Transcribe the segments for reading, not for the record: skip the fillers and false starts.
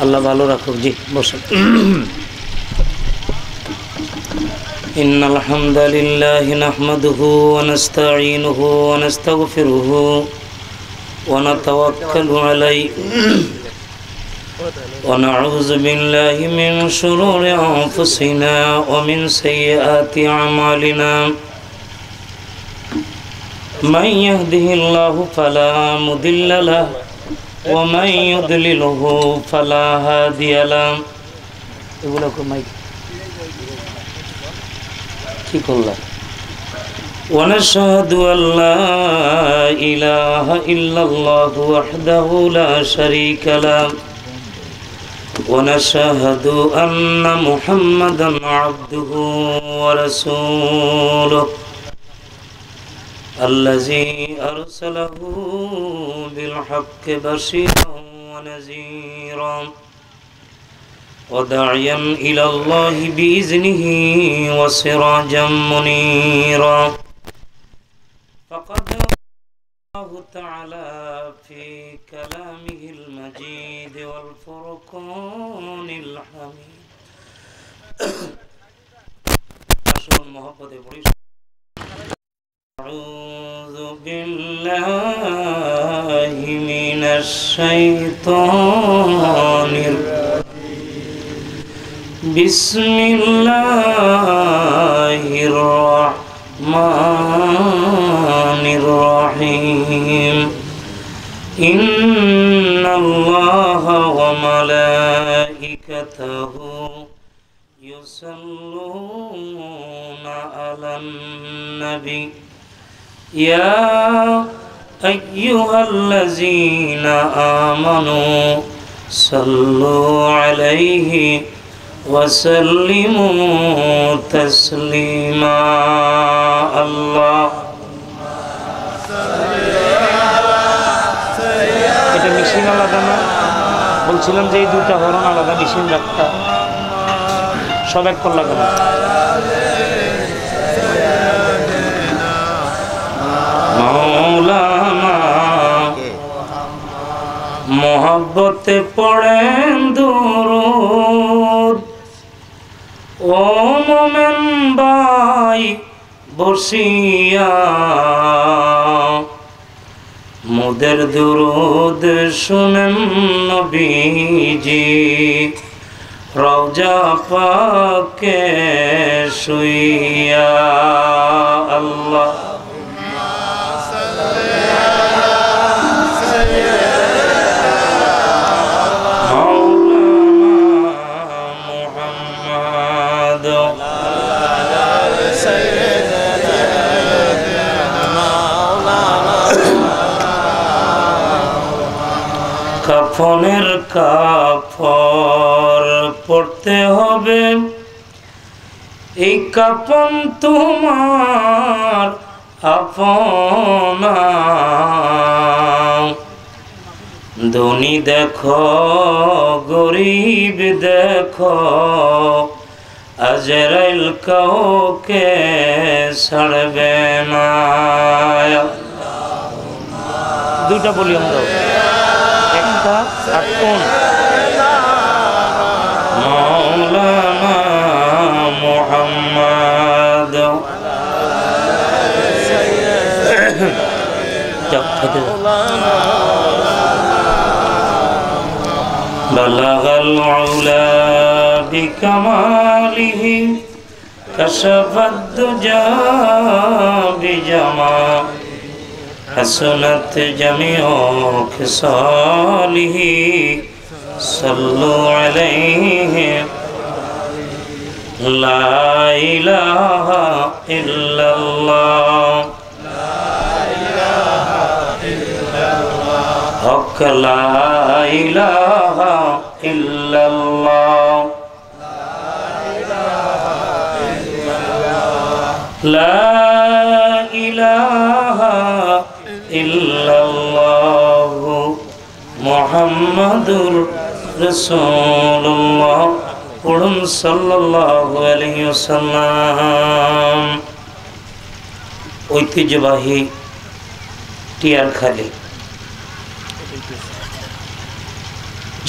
আল্লাহ ভালো রাখুক। জি বসেন। ইন্নাল হামদালিল্লাহি নাহমাদুহু ওয়া নাস্তাঈনুহু ওয়া নাস্তাগফিরুহু ওয়া নাতাওয়াক্কালু আলাইহি ওয়া নাউযু বিল্লাহি মিন শুরুরি আনফুসিনা ওয়া মিন সাইয়্যাতি আমালিনা মান ইয়াহদিহিল্লাহু ফালা মুদিল্লা লাহু ওয়া মান ইউদ্লিলহু ফালা হাদিয়া লাহু। এগুলো মাইক কি করলা? ونشهد أن لا إله إلا الله وحده لا شريك له ونشهد أن محمدا عبده ورسوله الذي أرسله بالحق بشيرا ونذيرا وداعيا إلى الله بإذنه وسراجا منيرا فقد الله تعالى في كلامه المجيد والفرقان الحميد أعوذ بالله من الشيطان بسم الله الرحمن الرحيم إن الله وملائكته يصلون على النبي يا أيها الذين آمنوا صلوا عليه وسلموا تسليما الله এটা মেশিন আলাদা না বলছিলাম যে এই দুটো হরন আলাদা মেশিন রাখতা সব এক কল লাগানো মাওলানা মোহব্বতে পড়েন দুরূদ ও মোমেন ভাই বসিয়া মোদের দুরূদ শুনেন নবীজি রওজা পাকে শুইয়া আল্লাহ কাফনের কাফর পড়তে হবে এই কাফন তোমার আপনা ধনী দেখো গরিব দেখো আজরাইল কাউকে ছাড়বে না। দুইটা বলি আমরা মৌলানা মুহাম্মদ বালাগাল উলা বিকামালিহি কাশাফাদ দুজা বিজামা حسنت جميع خصاله صلوا عليه لا إله إلا الله حق لا إله إلا الله لا إله ইল্লাল্লাহু মুহাম্মাদুর রাসূলুল্লাহ পড়ুন সাল্লাল্লাহু আলাইহি ওয়াসাল্লাম। ঐতিহ্যবাহী টিয়ারখালী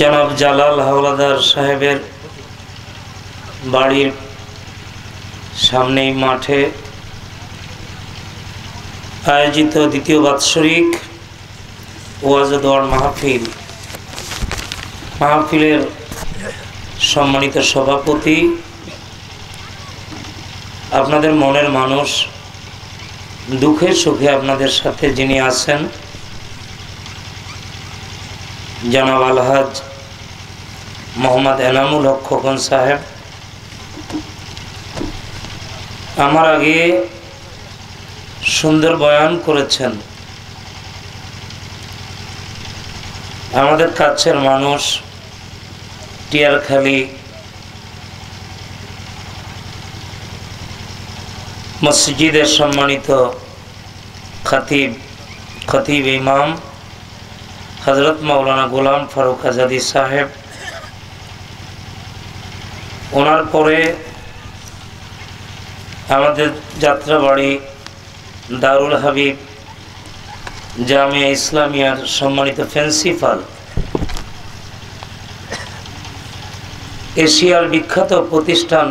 জনাব জালাল হাওলাদার সাহেবের বাড়ির সামনেই মাঠে আয়োজিত দ্বিতীয় বাৎসরিক ওয়াজ ও দোয়ার মাহফিলের সম্মানিত সভাপতি, আপনাদের মনের মানুষ, দুঃখে সুখে আপনাদের সাথে যিনি আছেন জনাব আলহাজ মোহাম্মদ এনামুল হক খোকন সাহেব, আমার আগে সুন্দর বয়ান করেছেন। আমাদের কাছের মানুষ, টিয়ারখালী মসজিদের সম্মানিত খতিব ইমাম হযরত মাওলানা গোলাম ফারুক আজাদি সাহেব, ওনার পরে আমাদের যাত্রাবাড়ি দারুল হাবিব জামিয়া ইসলামিয়ার সম্মানিত প্রিন্সিপাল, এশিয়ার বিখ্যাত প্রতিষ্ঠান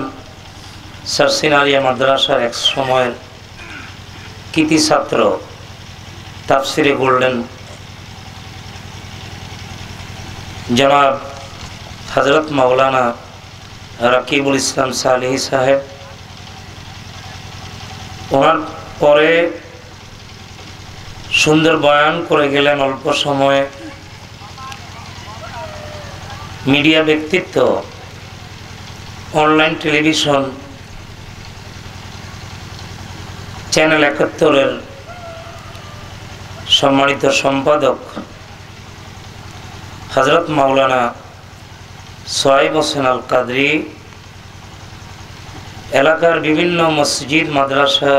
সারসিনারিয়া মাদ্রাসার এক সময়ের কৃতি ছাত্র, তাফসিরে গোল্ডেন জনাব হযরত মাওলানা রাকিবুল ইসলাম সালেহী সাহেব, ওনার পরে সুন্দর বয়ান করে গেলেন অল্প সময়ে মিডিয়া ব্যক্তিত্ব, অনলাইন টেলিভিশন চ্যানেল ৭১-এর সম্মানিত সম্পাদক হযরত মাওলানা সোহাইব হোসেন আল কাদরি, এলাকার বিভিন্ন মসজিদ মাদ্রাসা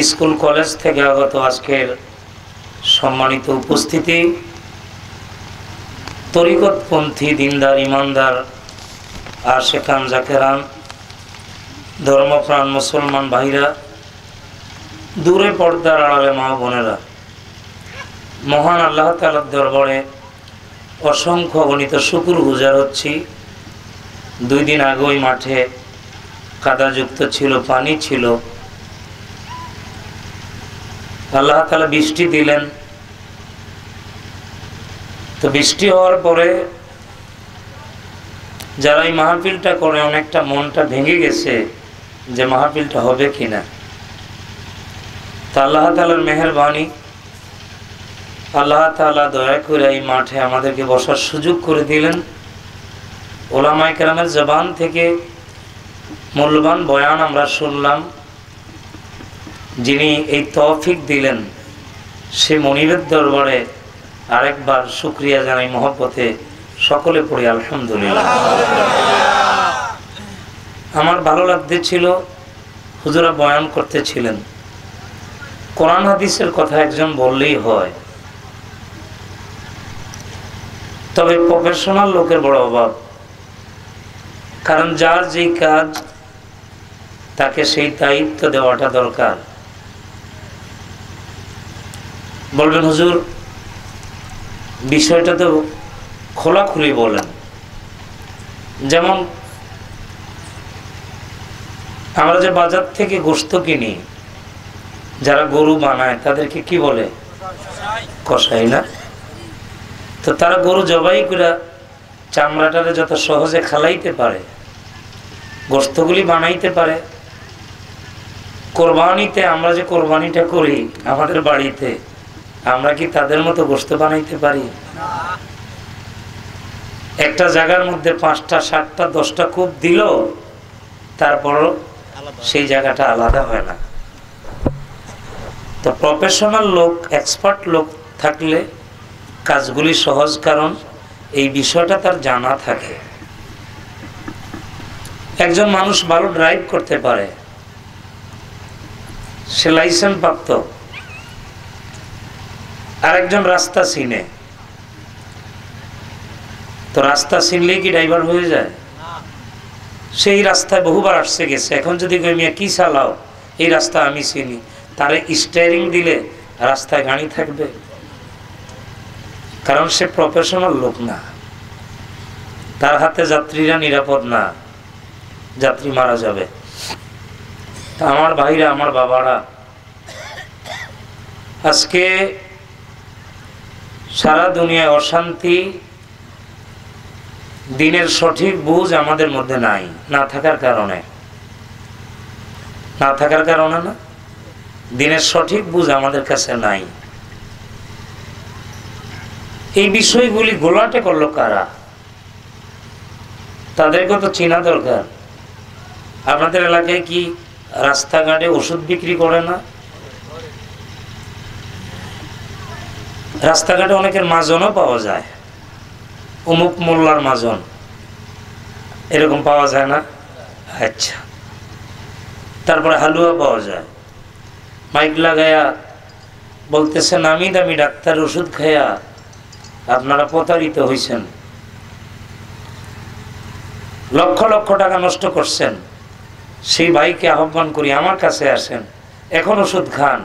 স্কুল কলেজ থেকে আগত আজকের সম্মানিত উপস্থিতি, তরিকতপন্থী দিনদার ইমানদার আশেকান জাকেরান, ধর্মপ্রাণ মুসলমান ভাইরা, দূরে পর্দার আড়ালে মা বোনেরা, মহান আল্লাহ তাআলার দরবারে অসংখ্য গণিত শুকর গুজার হচ্ছি। 2 দিন আগে ওই মাঠে কাদাযুক্ত ছিল, পানি ছিল, আল্লাহ তাআলা বৃষ্টি দিলেন। তো বৃষ্টি হওয়ার পরে যারা এই মাহফিলটা করে অনেকটা মনটা ভেঙে গেছে যে মাহফিলটা হবে কিনা। তা আল্লাহ তাআলার মেহেরবানি, আল্লাহ তাআলা দয়া করে এই মাঠে আমাদেরকে বসার সুযোগ করে দিলেন। ওলামায়ে কেরামের জবান থেকে মূল্যবান বয়ান আমরা শুনলাম। যিনি এই তৌফিক দিলেন সে মনিবের দরবারে আরেকবার শুকরিয়া জানাই মহব্বতে, সকলে পড়ি আলহামদুলিল্লাহ। আমার ভালো লাগতেছিল, হুজুরা বয়ান করতেছিলেন, কোরআন হাদিসের কথা একজন বললেই হয়, তবে প্রফেশনাল লোকের বড় অভাব। কারণ যার যেই কাজ তাকে সেই দায়িত্ব দেওয়াটা দরকার। বলবেন হুজুর বিষয়টা তো খোলাখুলি বলেন। যেমন আমরা যে বাজার থেকে গোশত কিনি, যারা গরু বানায় তাদেরকে কি বলে? কসাই না? তো তারা গরু জবাই করে চামড়াটারে যত সহজে খালাইতে পারে, গোশতগুলি বানাইতে পারে। কোরবানিতে আমরা যে কোরবানিটা করি আমাদের বাড়িতে, আমরা কি তাদের মতো গোশত বানাইতে পারি? একটা জায়গার মধ্যে 5টা 7টা 10টা কূপ দিল, তারপরও সেই জায়গাটা আলাদা হয় না। তো প্রফেশনাল লোক, এক্সপার্ট লোক থাকলে কাজগুলি সহজ, কারণ এই বিষয়টা তার জানা থাকে। একজন মানুষ ভালো ড্রাইভ করতে পারে, সে লাইসেন্স প্রাপ্ত, আরেকজন রাস্তা চিনে, তো রাস্তা চিনলেই কি ড্রাইভার হয়ে যায়? সেই রাস্তায় বহুবার আসছে গেছে, এখন যদি কই মিয়া কি চালাও, এই রাস্তা আমি চিনি, তারে স্টিয়ারিং দিলে রাস্তায় গাড়ি থাকবে? কারণ সে প্রফেশনাল লোক না, তার হাতে যাত্রীরা নিরাপদ না, যাত্রী মারা যাবে। তা আমার ভাইরা, আমার বাবারা, আজকে সারা দুনিয়ায় অশান্তি, দিনের সঠিক বুঝ আমাদের মধ্যে নাই, না থাকার কারণে না, দিনের সঠিক বুঝ আমাদের কাছে নাই। এই বিষয়গুলি গোলাটে করলো কারা? তাদেরকে তো চেনা দরকার। আপনাদের এলাকায় কি রাস্তাঘাটে ওষুধ বিক্রি করে না? রাস্তাঘাটে অনেকের মাজনও পাওয়া যায়, অমুক মোল্লার মাজন, এরকম পাওয়া যায় না? আচ্ছা, তারপরে হালুয়া পাওয়া যায়, মাইক লাগায়া বলতেছে নামি দামি ডাক্তার ওষুধ খায়া আপনারা প্রতারিত হয়েছেন, লক্ষ লক্ষ টাকা নষ্ট করছেন। সেই ভাইকে আহ্বান করি আমার কাছে আসেন, এখন ওষুধ খান,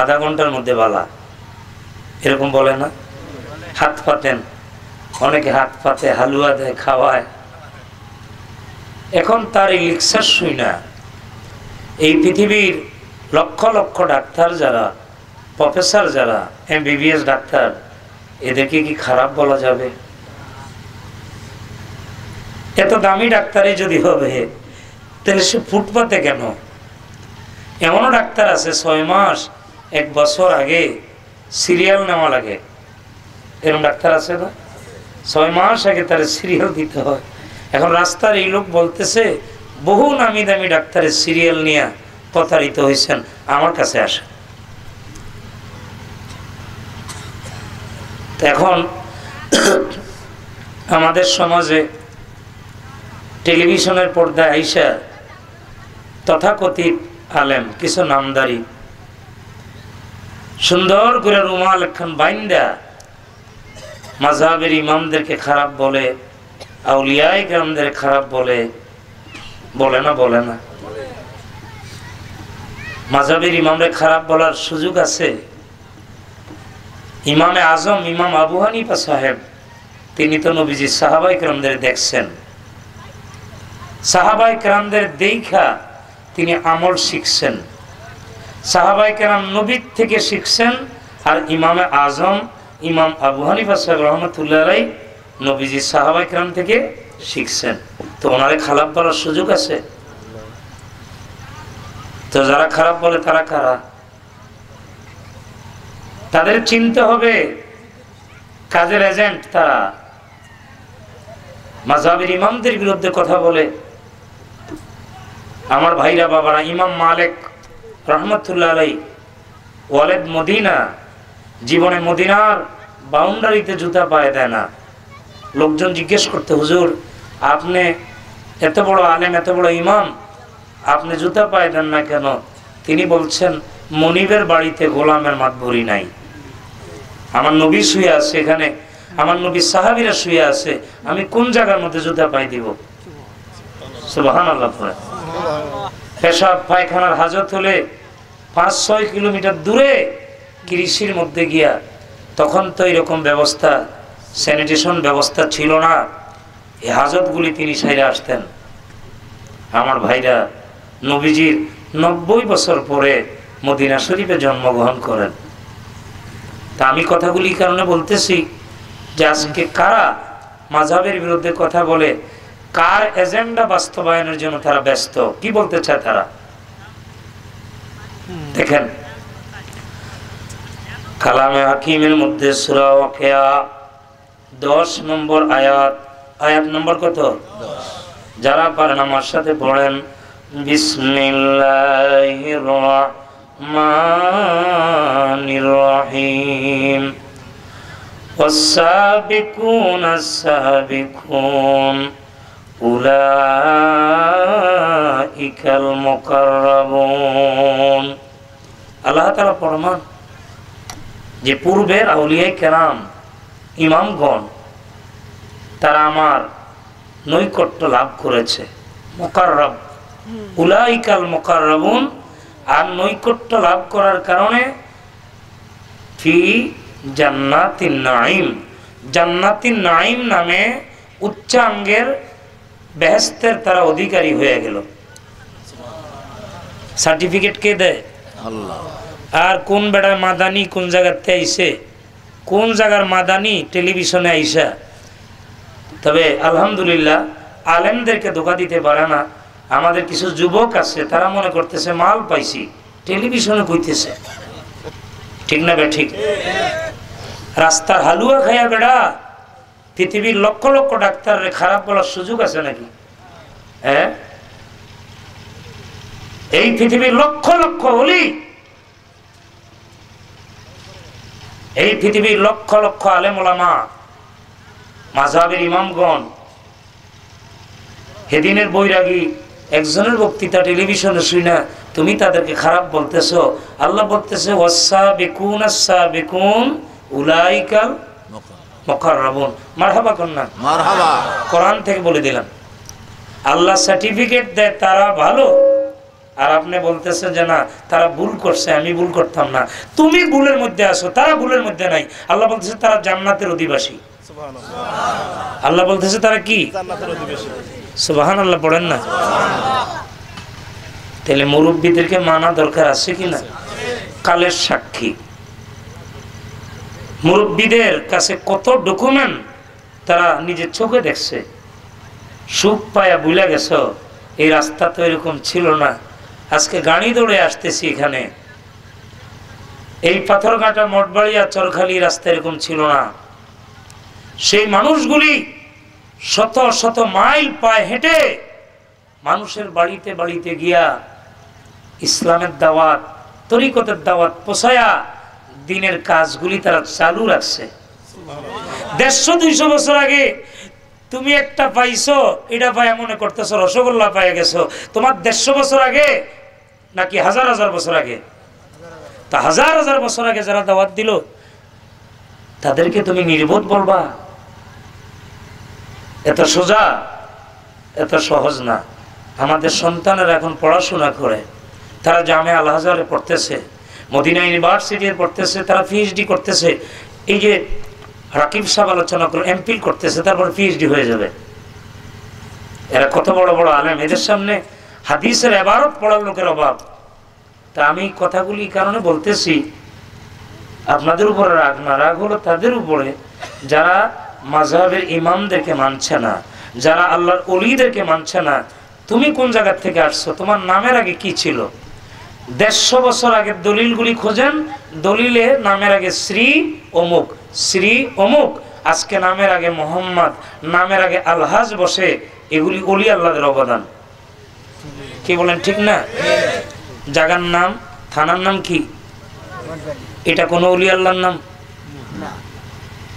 আধা ঘন্টার মধ্যে বালা, এরকম বলে না? হাত পাতেন, অনেকে হাত পাতে, হালুয়া দেয়, খাওয়ায়। এখন তার এই লেকচার শুই না এই পৃথিবীর লক্ষ লক্ষ ডাক্তার যারা, প্রফেসর যারা, MBBS ডাক্তার, এদেরকে কি খারাপ বলা যাবে? এত দামি ডাক্তারই যদি হবে তাহলে সে ফুটপাতে কেন? এমনও ডাক্তার আছে 6 মাস 1 বছর আগে সিরিয়াল নেওয়া লাগে, এরকম ডাক্তার আছে না? 6 মাস আগে তার সিরিয়াল দিতে হয়। এখন রাস্তার এই লোক বলতেছে বহু নামি দামি ডাক্তারের সিরিয়াল নিয়ে প্রতারিত হয়েছেন, আমার কাছে আসে। এখন আমাদের সমাজে টেলিভিশনের পর্দায় আইসা তথাকথিত আলেম, কিছু নামদারি, সুন্দর করে রুমাল একখান বাইন্দা মাযহাবের ইমামদেরকে খারাপ বলে, আউলিয়ায়ে কেরামদের খারাপ বলে, বলে না? মাযহাবের ইমামদের খারাপ বলার সুযোগ আছে? ইমামে আজম ইমাম আবু হানিফা সাহেব, তিনি তো নবীজি সাহাবায়ে কেরামদের দেখছেন, সাহাবায়ে কেরামদের দেখা তিনি আমল শিখছেন, সাহাবায়ে কেরাম নবীর থেকে শিখছেন। আর ইমামে আজম ইমাম আবু হানিফা সাহেব রহমতুল্লাহ আলাইহি নবীজি সাহাবায়ে কেরাম থেকে শিখছেন, তো ওনারে খারাপ বলার সুযোগ আছে? তো যারা খারাপ বলে তারা কারা? তাদের চিনতে হবে কাজের এজেন্ট তারা। মাযহাবের ইমামদের বিরুদ্ধে কথা বলে আমার ভাইরা, বাবারা, ইমাম মালিক রহমতুল্লাহ আলাইহি ওয়ালিদ মদিনা, জীবনে মদিনার বাউন্ডারিতে জুতা পায়ে দেয় না। লোকজন জিজ্ঞেস করতে, হুজুর আপনি এত বড় আলেম, এত বড় ইমাম, আপনি জুতা পায়ে দেন না কেন? তিনি বলছেন মনিবের বাড়িতে গোলামের মাতবরি নাই, আমার নবী শুয়ে আছে এখানে, আমার নবী সাহাবীরা শুয়ে আছে, আমি কোন জায়গার মধ্যে জুতা পায়ে দিব? সুবহানাল্লাহ। পেশাব পায়খানার হাজত হলে 5-6 কিলোমিটার দূরে কৃষির মধ্যে গিয়া, তখন তো এরকম ব্যবস্থা, স্যানিটেশন ব্যবস্থা ছিল না, এই হাজতগুলি তিনি সাইরে আসতেন। আমার ভাইরা, নবীজির 90 বছর পরে মদিনা শরীফে জন্মগ্রহণ করেন। তা আমি কথাগুলি কারণে বলতেছি যে আজকে কারা মাযহাবের বিরুদ্ধে কথা বলে, কার এজেন্ডা বাস্তবায়নের জন্য তারা ব্যস্ত, কি বলতে চায় তারা? দেখেন কালামে হাকিমের মধ্যে সূরা ওয়াকিয়া 10 নম্বর আয়াত, আয়াত নম্বর কত? 10। যারা পারেন আমার সাথে পড়েন, বিসমিল্লাহির রাহমানির রহিম। ওয়াস-সাবিকুনাস সাবিকুন উলাইকাল মুকাররাবুন। আল্লাহ তাআলা ফরমান যে পূর্বের আউলিয়ায়ে কেরাম, ইমামগণ, তারা আমার নৈকট্য লাভ করেছে। মুকাররাব, উলাইকাল মুকাররাবুন। আর নৈকট্য লাভ করার কারণে ফি জান্নাতিন নাঈম। জান্নাতিন নাঈম নামে উচ্চাঙ্গের বেহেশতের তারা অধিকারী হয়ে গেল। সার্টিফিকেট কে দেয়? আল্লাহ। আর কোন বেড়া মাদানি কোন জায়গাতে আইসে, কোন জায়গার মাদানি টেলিভিশনে আইসা। তবে আলহামদুলিল্লাহ আলেমদেরকে ধোঁকা দিতে পারে না। আমাদের কিছু যুবক আছে তারা মনে করতেছে মাল পাইছি, টেলিভিশনে কইতেছে। ঠিক না বে ঠিক? রাস্তার হালুয়া খাইয়া বেড়া পৃথিবীর লক্ষ লক্ষ ডাক্তারের খারাপ বলার সুযোগ আছে নাকি? হ্যাঁ, এই পৃথিবীর লক্ষ লক্ষ ওলি, এই পৃথিবীর লক্ষ লক্ষ আলেম ওলামা, মাযহাবের ইমামগণ, হেদিনের বৈরাগী একজনের বক্তৃতা টেলিভিশনে শুনা তুমি তাদেরকে খারাপ বলতেছো। আল্লাহ বলতেছে ওয়াসাবিকুন আস-সাবিকুন উলাইকাল মুকাররাবুন। মারহাবা কন্যা, মারহাবা। কোরআন থেকে বলে দিলাম। আল্লাহ সার্টিফিকেট দেয় তারা ভালো, আর আপনি বলতেছেন যে না তারা ভুল করছে, আমি ভুল করতাম না। তুমি ভুলের মধ্যে আসো, তারা ভুলের মধ্যে নাই। আল্লাহ বলতেছে তারা জান্নাতের অধিবাসী। আল্লাহ বলতেছে তারা কি? জান্নাতের অধিবাসী। সুবহানাল্লাহ পড়েন না? তাহলে মুরব্বীদেরকে মানা দরকার আছে কিনা? কালের সাক্ষী। মুরব্বীদের কাছে কত ডকুমেন্ট তারা নিজের চোখে দেখছে। সুখ পায়া বুঝা গেছ এই রাস্তা তো এরকম ছিল না, আজকে গাড়ি দৌড়ে আসতেছি এখানে। এই পাথরঘাটা মঠবাড়িয়া চরখালি রাস্তা এরকম ছিল না। সেই মানুষগুলি শত শত মাইল পায়ে হেঁটে মানুষের বাড়িতে বাড়িতে গিয়া ইসলামের দাওয়াত, তরিকতের দাওয়াত পৌঁছায়া দিনের কাজগুলি তারা চালু রাখছে। 150-200 বছর আগে তুমি একটা পাইছো, এটা পাইয়া মনে করতেছো রসগোল্লা পাইয়া গেছো। তোমার 150 বছর আগে নাকি হাজার হাজার বছর আগে? তা হাজার হাজার বছর আগে যারা দাওয়াত দিল তাদেরকে তুমি নির্বোধ বলবা? এত সোজা, এত সহজ না। আমাদের সন্তানেরা এখন পড়াশোনা করে, তারা জামিয়া আল আজহারে পড়তেছে, মদিনা ইউনিভার্সিটি পড়তেছে, তারা পিএইচডি করতেছে। এই যে রাকিব সাহেব আলোচনা করে এমফিল করতেছে, তারপর পিএইচডি হয়ে যাবে। এরা কত বড় বড় আলেম, এদের সামনে হাদিসের ইবারত পড়ার লোকের অভাব। তা আমি কথাগুলি কারণে বলতেছি, আপনাদের উপরে রাগ না, রাগ হলো তাদের উপরে যারা মাযহাবের ইমামদেরকে মানছে না, যারা আল্লাহর ওলিদেরকে মানছে না। তুমি কোন জায়গা থেকে আসছো? তোমার নামের আগে কি ছিল? 150 বছর আগের দলিলগুলি খোঁজেন, দলিলে নামের আগে শ্রী অমুক, শ্রী অমুক। আজকে নামের আগে মোহাম্মদ, নামের আগে আলহাজ বসে। এগুলি ওলি আল্লাহদের অবদান। কি বলেন ঠিক না? জায়গার নাম, থানার নাম কি? এটা কোনো ওলি আল্লাহর নাম?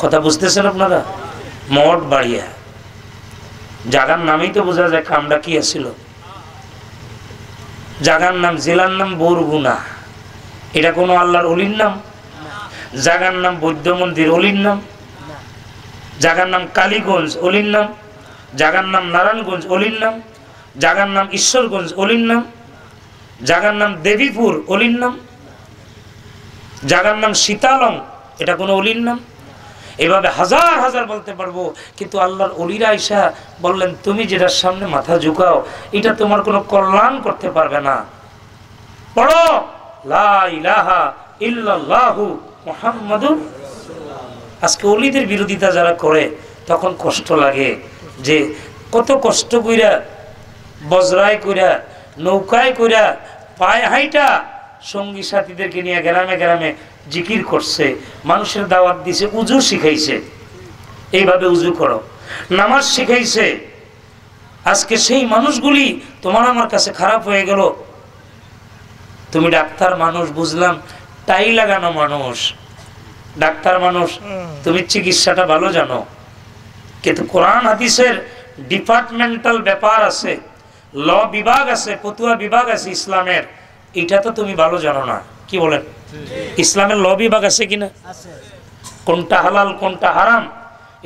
কথা বুঝতেছেন আপনারা? মঠ বাড়িয়া জাগার নামেই তো বোঝা যায় কামটা কি আছিল। জাগার নাম, জেলার নাম বরগুনা, এটা কোনো আল্লাহর অলির নাম? জাগার নাম বৌদ্ধ মন্দির, অলির নাম? জাগার নাম কালীগঞ্জ, অলির নাম? জাগার নাম নারায়ণগঞ্জ, অলির নাম? জাগার নাম ঈশ্বরগঞ্জ, অলির নাম? জাগার নাম দেবীপুর, অলির নাম? জাগার নাম সীতালং, এটা কোনো অলির নাম? এভাবে হাজার হাজার বলতে পারবো। কিন্তু আল্লাহর ওলিরা আইসা বললেন তুমি যেটার সামনে মাথা ঝুঁকাও এটা তোমার কোনো কল্যাণ করতে পারবে না। পড়ো লা ইলাহা ইল্লাল্লাহু মুহাম্মাদুর। আজকে ওলিদের বিরোধিতা যারা করে তখন কষ্ট লাগে যে কত কষ্ট কইরা, বজরায় কইরা, নৌকায় কইরা, পায়ে হাইটা সঙ্গী সাথীদেরকে নিয়ে গ্রামে গ্রামে জিকির করছে, মানুষের দাওয়াত দিছে, উজু শিখাইছে, এইভাবে উজু করো, নামাজ শিখাইছে। আজকে সেই মানুষগুলি তোমার আমার কাছে খারাপ হয়ে গেল। তুমি ডাক্তার মানুষ, বুঝলাম, টাই লাগানো মানুষ, ডাক্তার মানুষ, তুমি চিকিৎসাটা ভালো জানো, কিন্তু কোরআন হাদিসের ডিপার্টমেন্টাল ব্যাপার আছে, ল বিভাগ আছে, ফতুয়া বিভাগ আছে ইসলামের, এটা তো তুমি ভালো জানো না। কি বলেন? ইসলামের ল বিভাগ আছে কিনা? কোনটা হালাল কোনটা হারাম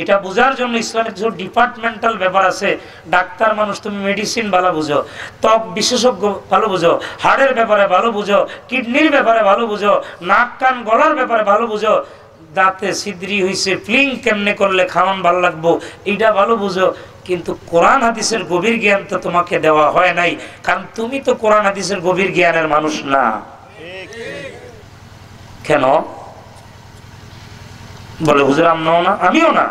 এটা বোঝার জন্য ইসলামের যে ডিপার্টমেন্টাল ব্যাপার আছে। ডাক্তার মানুষ, তুমি মেডিসিন ভালো বুঝো, ত্বক বিশেষজ্ঞ ভালো বুঝো, হাড়ের ব্যাপারে ভালো বুঝো, কিডনির ব্যাপারে ভালো বুঝো, নাক কান গলার ব্যাপারে ভালো বুঝো। দাঁতে ছিদ্রি হইছে, ফ্লিং কেমনে করলে খাওয়ান ভালো লাগবো এইটা ভালো বুঝো, কিন্তু কোরআন হাদিসের গভীর জ্ঞান তো তোমাকে দেওয়া হয় নাই, কারণ তুমি তো কোরআন হাদিসের গভীর জ্ঞানের মানুষ না। কেন বলে হুজুর আমরাও না, আমিও না।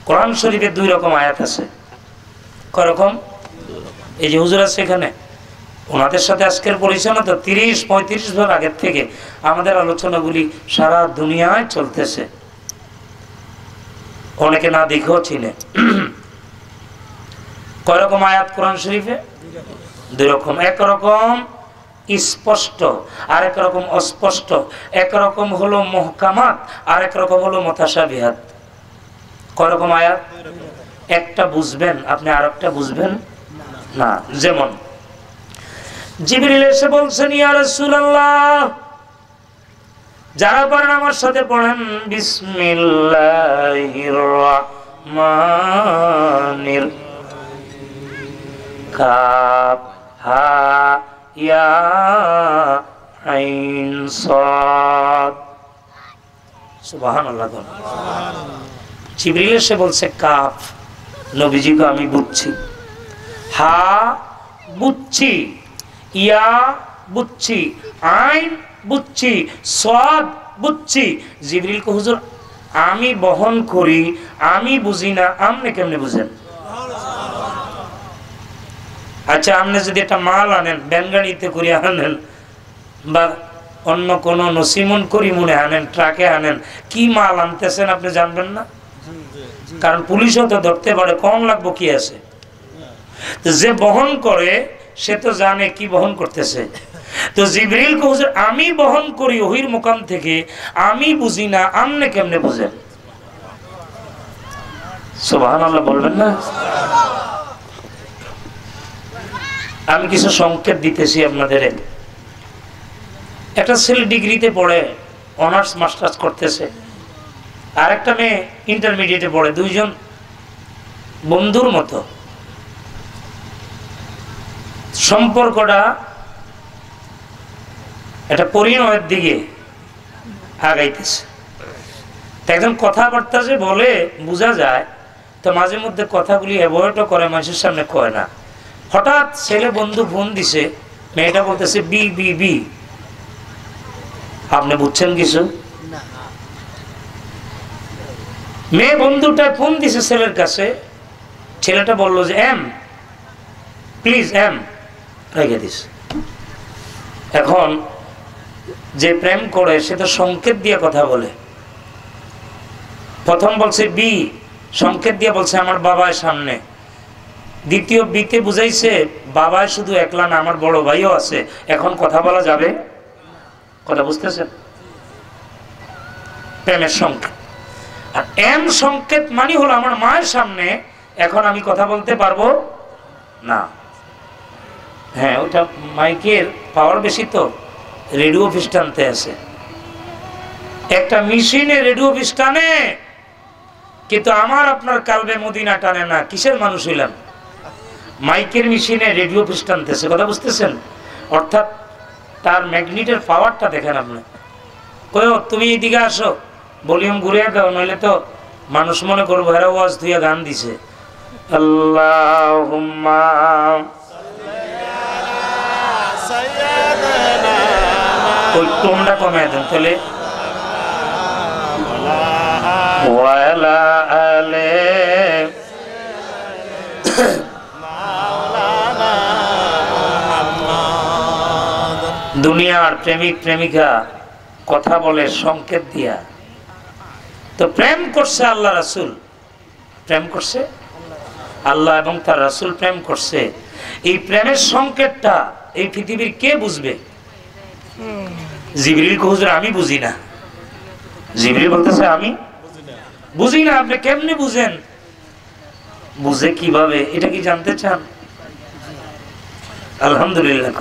কোরআন শরীফে 2 রকম আয়াত আছে। কয় রকম? এই যে হুজুর আছে এখানে, ওনাদের সাথে আজকের পরিচয় তো 30-35 বছর আগের থেকে আমাদের আলোচনাগুলি সারা দুনিয়ায় চলতেছে, অনেকে না দেখেও চিনে। কয় রকম আয়াত কোরআন শরীফে? 2 রকম। এক রকম স্পষ্ট, আর এক রকম অস্পষ্ট। এক রকম হলো মুহকামাত, আর এক রকম হলো মুতাশাবিহাত। কয় রকম আয়াত? একটা বুঝবেন আপনি, আর একটা বুঝবেন না। যেমন জিবরিল এসে বলছেন, ইয়া রাসূলুল্লাহ, যারা পড়েন আমার সাথে পড়েন, বিসমিল্লাহির রহমানির কাফ হা ইয়া আইন সাদ। সুবহানাল্লাহ। জিবরিল এসে বলছে কাফ, নবীজিকে আমি বুঝছি, হা বুঝছি, ইয়া বুঝছি, আইন বুঝছি, সাদ বুঝছি। জিবরিল কো হুজুর আমি বহন করি, আমি বুঝি না, আপনি কেমনে বুঝেন? আচ্ছা আপনি যদি একটা মাল আনেন, ব্যানগাড়িতে করে আনেন বা অন্য কোন নসিমন করি মনে আনেন, ট্রাকে আনেন, কি মাল আনতেছেন আপনি জানবেন না? কারণ পুলিশও তো ধরতে পারে, কম লাগবো কি আছে। যে বহন করে সে তো জানে কি বহন করতেছে। তো জিবরিল কো হুজুর আমি বহন করি ওহির মুকাম থেকে, আমি বুঝি না, আপনি কেমনে বুঝেন? সুবহানাল্লাহ বলবেন না? আমি কিছু সংকেত দিতেছি আপনাদের। একটা ছেলে ডিগ্রিতে পড়ে, অনার্স মাস্টার্স করতেছে, আর একটা মেয়ে ইন্টারমিডিয়েটে পড়ে, 2 জন বন্ধুর মতো। সম্পর্কটা একটা পরিণয়ের দিকে আগাইতেছে। একজন কথাবার্তা যে বলে বোঝা যায়, তো মাঝে মধ্যে কথাগুলি অ্যাভয়েডও করে, মানুষের সামনে কয় না। হঠাৎ ছেলে বন্ধু ফোন দিছে, মেয়েটা বলতেছে বি বি বি। আপনি বুঝছেন কিছু? মেয়ে বন্ধুটা ফোন দিছে ছেলের কাছে, ছেলেটা বলল যে এম, প্লিজ এম, রেখে দিস। এখন যে প্রেম করে সে তো সংকেত দিয়ে কথা বলে। প্রথম বলছে বি, সংকেত দিয়ে বলছে আমার বাবার সামনে। দ্বিতীয় বিতে বুঝাইছে বাবায় শুধু একলা না, আমার বড় ভাইও আছে, এখন কথা বলা যাবে। কথা বুঝতেছেন? প্রেমের সংকেত। আর এম সংকেত মানে হলো আমার মায়ের সামনে, এখন আমি কথা বলতে পারবো না। হ্যাঁ, ওটা মাইকের পাওয়ার বেশি তো রেডিও অফিস টানতে আছে। একটা মেশিনে রেডিও অফিস টানে, কিন্তু আমার আপনার কালবে মদিনা টানে না। কিসের মানুষ হইলাম? মাইকের মেশিনে রেডিও অফিস টানতেছে। কথা বুঝতেছেন? অর্থাৎ তার ম্যাগনেটের পাওয়ারটা দেখেন আপনি। কই তুমি এইদিকে আসো, ভলিউম ঘুরিয়ে দাও, নইলে তো মানুষ মনে করবো এরা ওয়াজ ধুইয়া গান দিছে। আল্লাহুম্মা ওই টোনটা কমে দেন তাহলে। ওয়ালা আলে দুনিয়ার প্রেমিক প্রেমিকা কথা বলে সংকেত দিয়া। তো প্রেম করছে আল্লাহ রাসূল, প্রেম করছে আল্লাহ এবং তার রাসূল প্রেম করছে। এই প্রেমের সংকেতটা এই পৃথিবীর কে বুঝবে? জিবরিল কো হুজুর আমি বুঝি না। জিবরিল বলতেছে আমি বুঝি না। আপনি কেমনে বুঝেন? বুঝে কিভাবে, এটা কি জানতে চান? আলহামদুলিল্লাহ।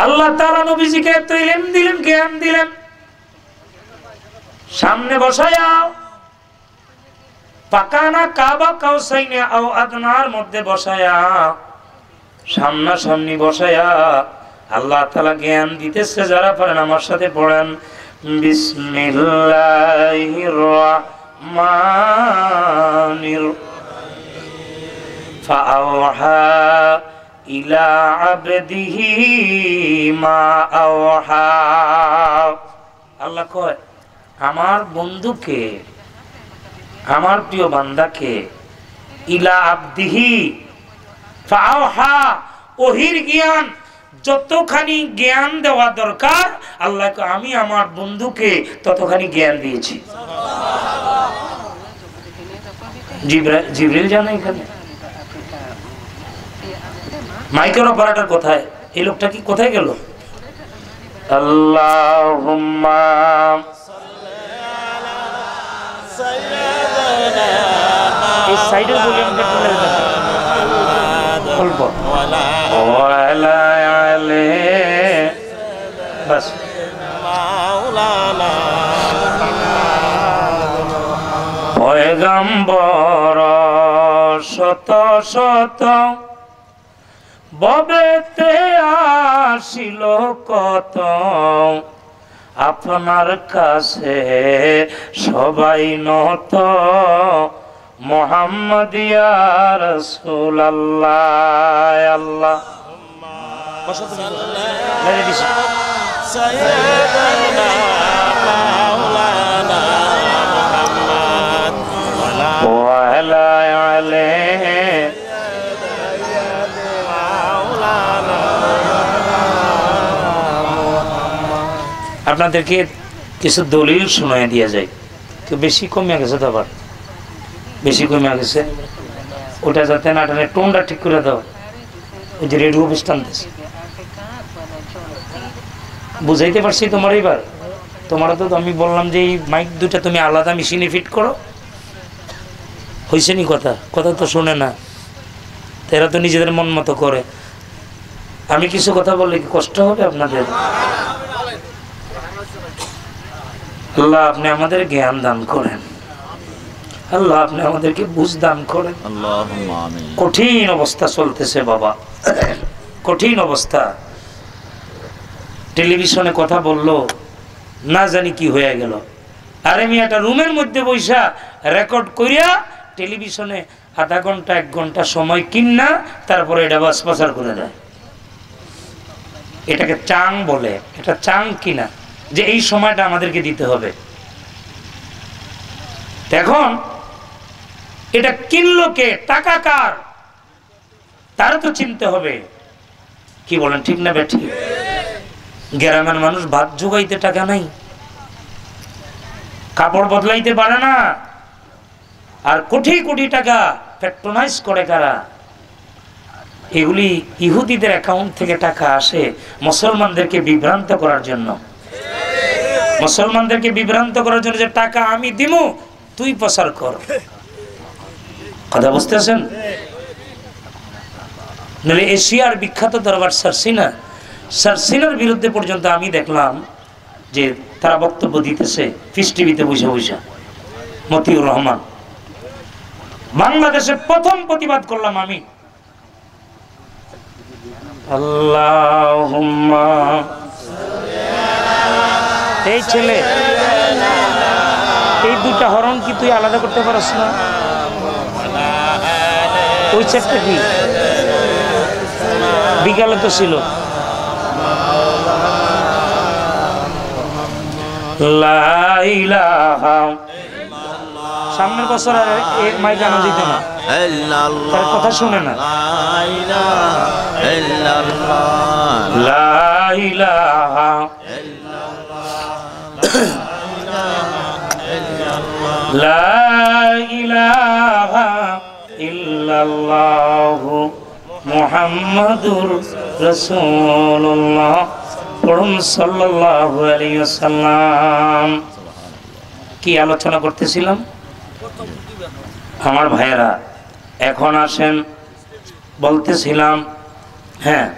আল্লাহ তাআলা নবীজিকে এত ইলম দিলেন, জ্ঞান দিলেন, সামনে বসায়া পাকানা কাবা কাউসাইনে আও আদনার মধ্যে বসায়া, সামনাসামনি বসায়া আল্লাহ তাআলা জ্ঞান দিতেছে, যারা পারেন আমার সাথে পড়েন, বিসমিল্লাহির রহমানির ফাআওহা ইলা আবদিহি মা আওহা। আল্লাহ কয় আমার বন্ধুকে, আমার প্রিয় বান্দাকে, ইলা আবদিহি ফাআওহা, ওহির জ্ঞান, যতখানি জ্ঞান দেওয়া দরকার আল্লাহ আমি আমার বন্ধুকে ততখানি জ্ঞান দিয়েছি। জিবরিল জানে এখানে মাইকের অপারেটর কোথায়? এই লোকটা কি কোথায় গেল? আল্লাহুম্মা এই সাইডের ভলিউমটা একটু মেরে দাও অল্প, ওয়ালা আলাইহি বাস। পয়গম্বর শত শত ববেতে আসিল কত, আপনার কাছে সবাই নত, মুহাম্মদ ইয়া রাসূলুল্লাহ। আল্লাহ সাইয়্যিদানা মাওলানা মুহাম্মদ ওয়া আলা আলিহি আপনাদেরকে কিছু দলিল শোনায় দিয়া যায়। কেউ বেশি কমে গেছে তো, আবার বেশি কমে গেছে, ওটা যাতে না টানে টোনটা ঠিক করে দাও। ওই যে রেডিও অফিস টানতেছে, বুঝাইতে পারছি তোমার? এইবার তোমার তো আমি বললাম যে এই মাইক দুটা তুমি আলাদা মেশিনে ফিট করো, হয়েছে নি? কথা কথা তো শোনে না, এরা তো নিজেদের মন মতো করে। আমি কিছু কথা বললে কি কষ্ট হবে আপনাদের? আল্লাহ আপনি আমাদের জ্ঞান দান করেন, আল্লাহ আপনি আমাদেরকে বুঝ দান করেন। কঠিন অবস্থা চলতেছে বাবা, কঠিন অবস্থা। টেলিভিশনে কথা বললো, না জানি কি হয়ে গেল। আরে আমি একটা রুমের মধ্যে বৈশা রেকর্ড করিয়া টেলিভিশনে আধা ঘন্টা 1 ঘন্টা সময় কিনা তারপরে এটা বাস প্রচার করে দেয়। এটাকে চাং বলে। এটা চাং কিনা যে এই সময়টা আমাদেরকে দিতে হবে। এখন এটা কিনলো কে, টাকা কার, তারা তো চিনতে হবে। কি বলেন, ঠিক না বেঠিক? গ্রামের মানুষ ভাত জোগাইতে টাকা নাই, কাপড় বদলাইতে পারে না, আর কোটি কোটি টাকা প্যাট্রোনাইজ করে কারা? এগুলি ইহুদিদের অ্যাকাউন্ট থেকে টাকা আসে মুসলমানদেরকে বিভ্রান্ত করার জন্য। মুসলমানদেরকে বিভ্রান্ত করার জন্য যে টাকা আমি দিমু, তুই প্রচার কর। কথা বুঝতেছেন? নাহলে এশিয়ার বিখ্যাত দরবার সারসিনা, সারসিনার বিরুদ্ধে পর্যন্ত আমি দেখলাম যে তারা বক্তব্য দিতেছে পিস টিভিতে বসে বসে। মতিউর রহমান, বাংলাদেশে প্রথম প্রতিবাদ করলাম আমি। আল্লাহুম্মা, এই ছেলে এই দুটা হরণ কি তুই আলাদা করতে পারছ না? ওই চারটা কি বিকালে তো ছিল। লা ইলাহা, সামনের বছর আর এক মাইক আনা যেত না, তার কথা শুনে না। লা ইলাহা লা ইলাহা ইল্লাল্লাহু মুহাম্মাদুর রাসূলুল্লাহ। পড়ুন সাল্লাল্লাহু আলাইহি ওয়াসাল্লাম। কি আলোচনা করতেছিলাম আমার ভাইয়েরা? এখন আসেন, বলতেছিলাম, হ্যাঁ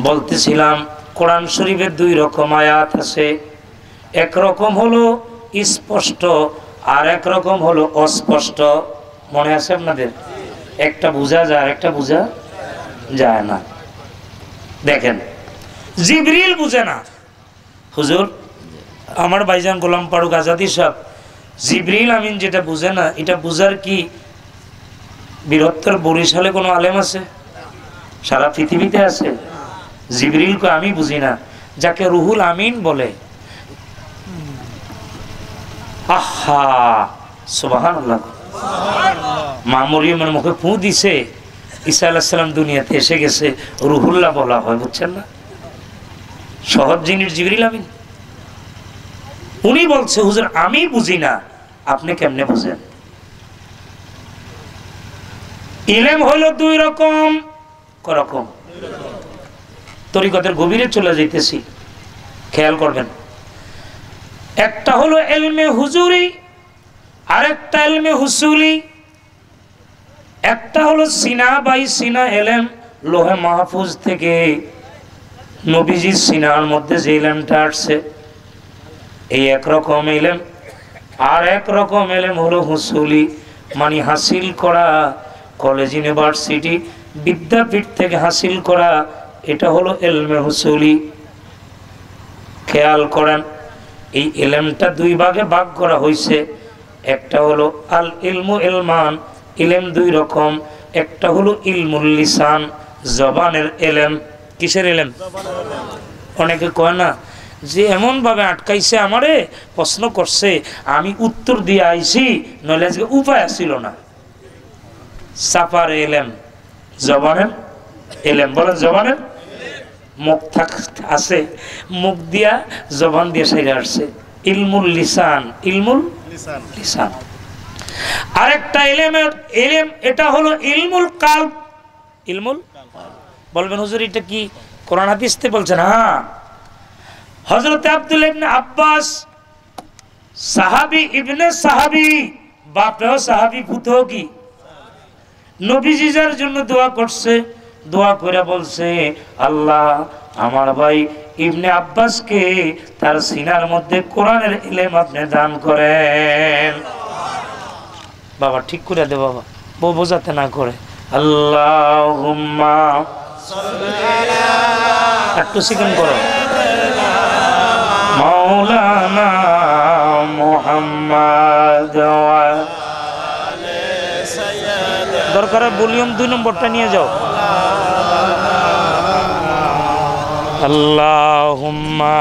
বলতেছিলাম কোরআন শরীফের 2 রকম আয়াত আছে। এক রকম হলো স্পষ্ট, আর এক রকম হলো অস্পষ্ট। মনে আছে আপনাদের? একটা বোঝা যায় আর একটা বোঝা যায় না। দেখেন জিবরিল বুঝে না। হুজুর আমার ভাইজান গোলাম ফারুক আজাদি সাহেব, জিবরিল আমিন যেটা বুঝে না, এটা বুঝার কি বৃহত্তর বরিশালে কোনো আলেম আছে? সারা পৃথিবীতে আছে? জিবরিলকে আমি বুঝি না, যাকে রুহুল আমিন বলে। আহা সুবহানাল্লাহ। মা মরিয়মের মুখে ফু দিছে, ঈসা আলাইহিস সালাম দুনিয়াতে এসে গেছে, রুহুল্লাহ বলা হয়, বুঝছেন না? সহজ জিনিস জিবরিল আমিন। উনি বলছে হুজুর আমি বুঝি না, আপনি কেমনে বুঝেন? ইলম হলো দুই রকম। করকম? তরিকতের গভীরে চলে যাইতেছি, খেয়াল করবেন। একটা হলো ইলমে হুজুরি, আরেকটা ইলমে হুসুলি। একটা হলো সিনা বাই সিনা ইলম, লোহে মাহফুজ থেকে নবীজির সিনার মধ্যে যে ইলমটা আসছে, এই একরকম ইলম। আর একরকম ইলম হলো হুসুলি, মানে হাসিল করা, কলেজ ইউনিভার্সিটি বিদ্যাপীঠ থেকে হাসিল করা, এটা হলো ইলমে হুসুলি। খেয়াল করেন, এই ইলমটা দুই ভাগে ভাগ করা হয়েছে। একটা হলো আল ইলমু ইলমান, ইলম দুই রকম। একটা হলো ইলমুল লিসান, জবানের ইলম। কিসের ইলম? অনেকে কয় না যে এমন ভাবে আটকাইছে আমারে, প্রশ্ন করছে আমি উত্তর দিয়ে আইছি, নইলে আজকে উপায় ছিল না। সাফার ইলম, জবানের ইলম। বলেন জবানের, মুখ আছে, মুখ দিয়া জবান দিয়ে সেরে আসছে। ইলমুল লিসান, ইলমুল লিসান। আরেকটা ইলমের ইলম, এটা হলো ইলমুল কালব। ইলমুল, বলবেন হুজুর এটা কি কোরআন হাদিসে বলছেন? হ্যাঁ, হযরত আব্দুল্লাহ ইবনে আব্বাস সাহাবী, ইবনে সাহাবী, বাপেও সাহাবী, পুতেও কি নবীজি যার জন্য দোয়া করছে, দোয়া করে বলছে আল্লাহ আমার ভাই ইবনে আব্বাসকে তার সিনার মধ্যে কোরআনের ইলম আপনি দান করেন। বাবা ঠিক করে দে বাবা, বউ বোঝাতে না করে। আল্লাহুম্মা একটু সিকেন করো। মাওলানা মুহাম্মদ, দরকার ভলিউম 2 নম্বরটা নিয়ে যাও। আল্লাহুম্মা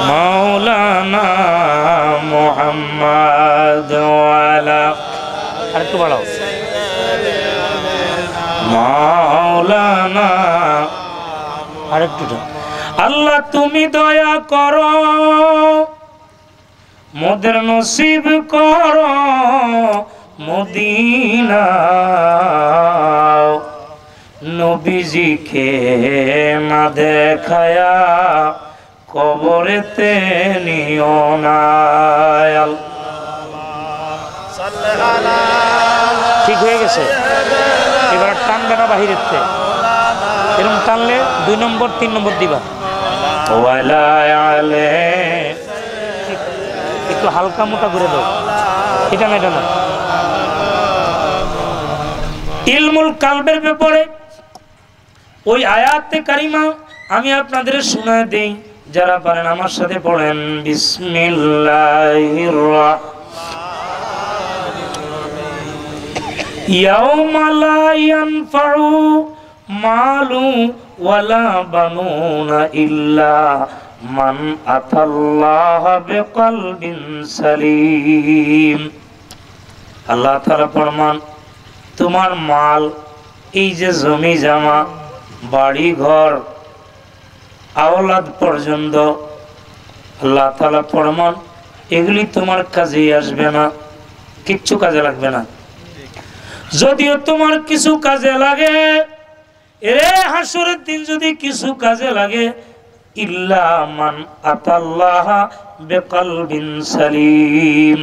মাওলানা মুহাম্মদ ওয়ালা, আরেকটু বাড়াও, মাওলানা, আরেকটু। আল্লাহ তুমি দয়া করো, মোদের নসিব করো মদিনা, নবীজিকে না দেখায়া কবরেতে নিও না। ঠিক হয়ে গেছে? এবার টানবে না বাহিরের থেকে, এরকম টানলে 2 নম্বর 3 নম্বর দিবা। একটু হালকা মোটা করে দাও, এটা না, এটা না। ইলমুল কালবের ব্যাপারে ওই আয়াতে কারিমা আমি আপনাদের শোনায় দেই, যারা পারেন আমার সাথে পড়েন। বিসমিল্লাহির রাহমানির, ইয়াউমা লা ইয়ানফাউ মালু ওয়ালা বানুনা ইল্লা মান আতাল্লাহা বিকলবিন সালিম। আল্লাহ তাআলা ফরমান, তোমার মাল, এই যে জমি জামা, বাড়ি ঘর, আওলাদ পর্যন্ত, আল্লাহ তাআলা ফরমান এগুলি তোমার কাজে আসবে না, কিচ্ছু কাজে লাগবে না। যদিও তোমার কিছু কাজে লাগে, এরে হাসরের দিন যদি কিছু কাজে লাগে, ইল্লা মান আতাল্লাহা বিকলবিন সালিম,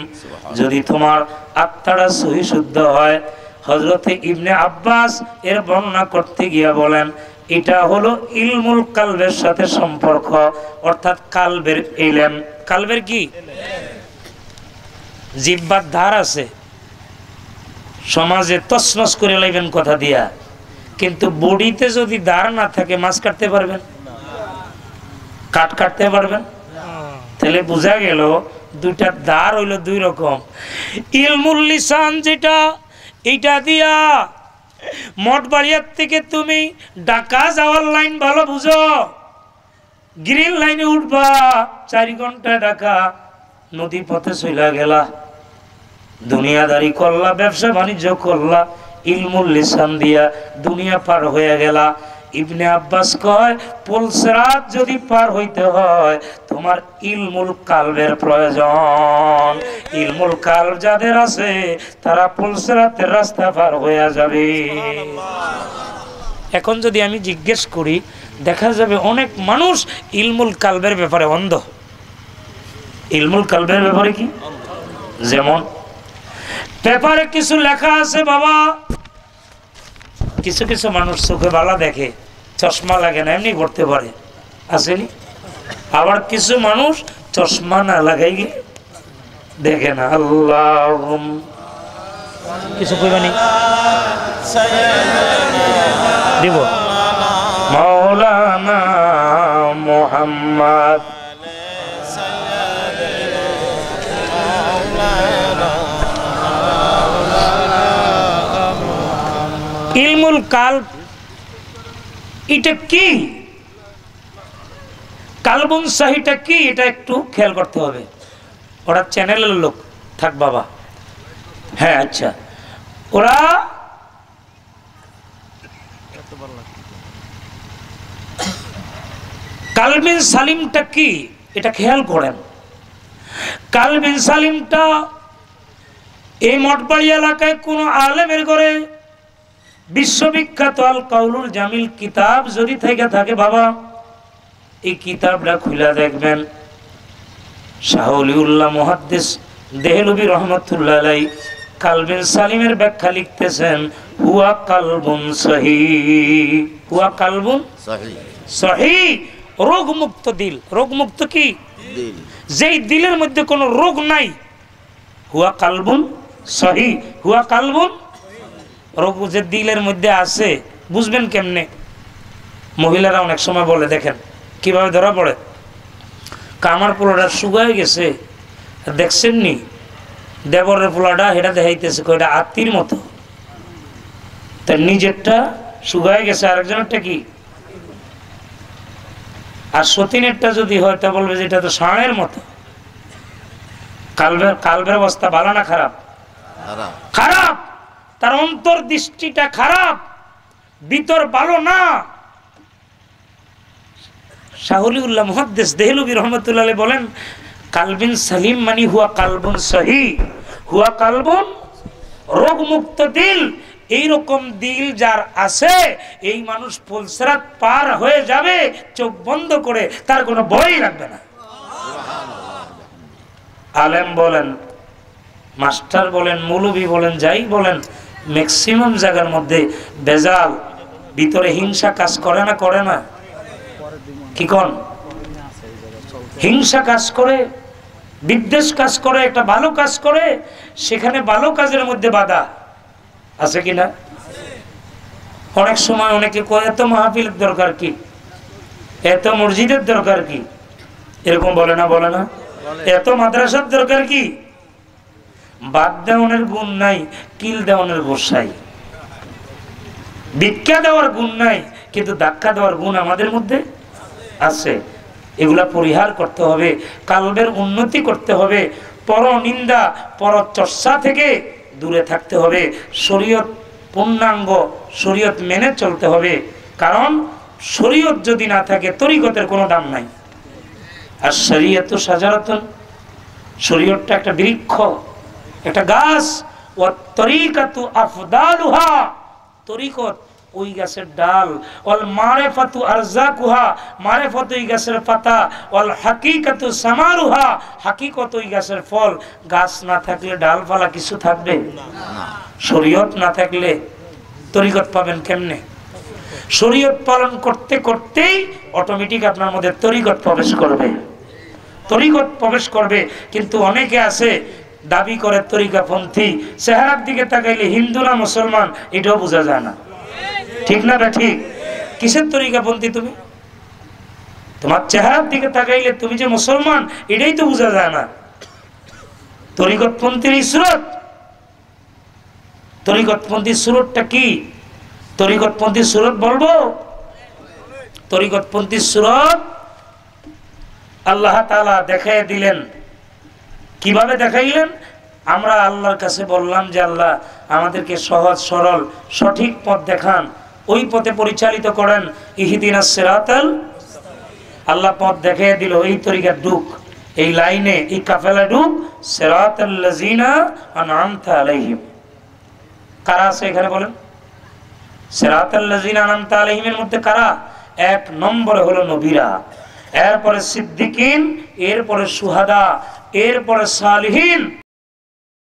যদি তোমার আত্মাটা সহি শুদ্ধ হয়। হযরতে ইবনে আব্বাস এর বর্ণনা করতে গিয়া বলেন এটা হলো ইলমুল কালবের সাথে সম্পর্ক, অর্থাৎ কালবের ইলম। কালবের কি? জিহ্বার ধার আছে, সমাজে তছনছ করে লাইবেন কথা দিয়া, কিন্তু বডিতে যদি দাঁড় না থাকে মাছ কাটতে পারবেন? কাটতে পারবেন? তাহলে বোঝা গেল দুইটা দাঁড় হইল দুই রকম। ইলমুল লিসান যেটা, এইটা দিয়া মঠবাড়িয়ার থেকে তুমি ঢাকা যাওয়ার লাইন ভালো বুঝো, গ্রিন লাইনে উঠবা 4 ঘন্টা ঢাকা, নদী পথে চইলা গেলা, দুনিয়াদারি করলা, ব্যবসা বাণিজ্য করলা, ইলমুল লিসান দিয়া দুনিয়া পার হয়ে গেলা। ইবনে আব্বাস কয় পুলসরাত যদি পার হইতে হয় তোমার ইলমুল কালবের প্রয়োজন। ইলমুল কালব যাদের আছে তারা পুলসরাতের রাস্তা পার হয়ে যাবে। এখন যদি আমি জিজ্ঞেস করি, দেখা যাবে অনেক মানুষ ইলমুল কালবের ব্যাপারে অন্ধ। ইলমুল কালবের ব্যাপারে কি? যেমন পেপারে কিছু লেখা আছে বাবা, কিছু কিছু মানুষ চোখে বালা দেখে, চশমা লাগে না, এমনি করতে পারে, আসেনি? আবার কিছু মানুষ চশমা না লাগাই দেখে না। আল্লাহ কিছু কইবানি দিব মাওলানা মুহাম্মদ ইলমুল কালব এটা কি, কালবুন সহিটা কি, এটা একটু খেয়াল করতে হবে। ওরা চ্যানেলের লোক থাক বাবা, হ্যাঁ আচ্ছা, ওরা কালবিন সালিমটা কি এটা খেয়াল করেন। কালবিন সালিমটা এই মঠবাড়ি এলাকায় কোন আলেমের ঘরে বিশ্ববিখ্যাত আল কাউলুল জামিল কিতাব যদি থেকে থাকে বাবা, এই কিতাবটা খুলে দেখবেন শাহ ওলিউল্লাহ মুহাদ্দিস দেহলভী রহমতুল্লাহ আলাইহি কালবিন সালিমের ব্যাখ্যা লিখতেছেন, হুয়া কালবুন সহিহ, হুয়া কালবুন সহিহ, রোগমুক্ত দিল। রোগমুক্ত কি? দিল। যেই দিলের মধ্যে কোনো রোগ নাই, হুয়া কালবুন সহিহ, হুয়া কালবুন। রোগ যে দিলের মধ্যে আছে বুঝবেন কেমনে? মহিলারা অনেক সময় বলে, দেখেন কিভাবে ধরা পড়ে, কামার পোলাটা শুকায় গেছে, দেখছেন নি দেবরের পোলাটা হেটা দেখাইতেছে কয়টা আত্মীর মতো, তার নিজেরটা শুকায় গেছে, আরেকজনেরটা কি, আর সতীনেরটা যদি হয় তা বলবে যে এটা তো ষাঁড়ের মতো। কালবের অবস্থা ভালো না খারাপ? খারাপ। তার অন্তর দৃষ্টিটা খারাপ, ভিতর ভালো না। শাহ ওলিউল্লাহ মুহাদ্দিস দেহলভী রহমতুল্লাহ আলাইহি বলেন, কালবিন সালিম মানে হুয়া কালবুন সহিহ, হুয়া কালবুন রোগমুক্ত দিল। এইরকম দিল যার আছে এই মানুষ পুলসরাত পার হয়ে যাবে চোখ বন্ধ করে, তার কোনো ভয় লাগবে না। আলেম বলেন, মাস্টার বলেন, মৌলবী বলেন, যাই বলেন, ম্যাক্সিমাম জায়গার মধ্যে বেজাল, ভিতরে হিংসা কাজ করে না? করে না? কি কোন? হিংসা কাজ করে, বিদ্বেষ কাজ করে, একটা ভালো কাজ করে, সেখানে ভালো কাজের মধ্যে বাধা আছে কিনা? অনেক সময় অনেকে কয় এত মাহফিলের দরকার কি, এত মসজিদের দরকার কি, এরকম বলে না? বলে না? এত মাদ্রাসার দরকার কি? বাদ দেওয়ানের গুণ নাই, কিল দেওয়ানের গোসাই। ভিক্ষা দেওয়ার গুণ নাই, কিন্তু ধাক্কা দেওয়ার গুণ আমাদের মধ্যে আছে। এগুলা পরিহার করতে হবে, কালবের উন্নতি করতে হবে, পরনিন্দা পরচর্চা থেকে দূরে থাকতে হবে, শরীয়ত পূর্ণাঙ্গ শরীয়ত মেনে চলতে হবে। কারণ শরীয়ত যদি না থাকে তরিকতের কোনো দাম নাই। আর শরীয়ত শাজারাতুন, শরীয়তটা একটা বৃক্ষ, একটা গাছ। ও তরিকাতু আফদালুহা, তরিকত ওই গাছের ডাল। ওয়াল মারিফাতু আরজাকুহা, মারিফাত ওই গাছের পাতা। ওয়াল হাকিকাতু সামারুহা, হাকিকত ওই গাছের ফল। গাছ না থাকলে ডালপালা কিছু থাকবে না। শরীয়ত না থাকলে তরিকত পাবেন কেমনে? শরীয়ত পালন করতে করতেই অটোমেটিক আপনার মধ্যে তরিকত প্রবেশ করবে, তরিকত প্রবেশ করবে। কিন্তু অনেকে আছে দাবি করে তরিকাপন্থী, চেহারার দিকে তাকাইলে হিন্দু না মুসলমান এটাও বোঝা যায় না। ঠিক না বা ঠিক? কিসের তরিকাপন্থী তুমি? তোমার চেহারার দিকে তাকাইলে তুমি যে মুসলমান এটাই তো বোঝা যায় না। তরিকতপন্থীর সুরত, তরিকতপন্থীর সুরতটা কি? তরিকতপন্থীর সুরত বলবো? তরিকতপন্থীর সুরত আল্লাহ তাআলা দেখাই দিলেন। কিভাবে দেখাইলেন? আমরা আল্লাহর কাছে বললাম যে আল্লাহ আমাদেরকে সহজ সরল সঠিক পথ দেখান, ওই পথে পরিচালিত করেন। ইহদিনাস সিরাতাল, আল্লাহ পথ দেখাই দিল, এই তরিকা ঢুক, এই লাইনে, এই কাফেলা ঢুক। সিরাতাল লাযিনা আনআমতা আলাইহিম, কারা আছে এখানে বলেন? সিরাতাল লাযিনা আনআমতা আলাইহিমের মধ্যে কারা? এক নম্বরে হলো নবীরা, এরপরে সিদ্দিকিন, এরপরে সুহাদা, এরপরে সালিহিন,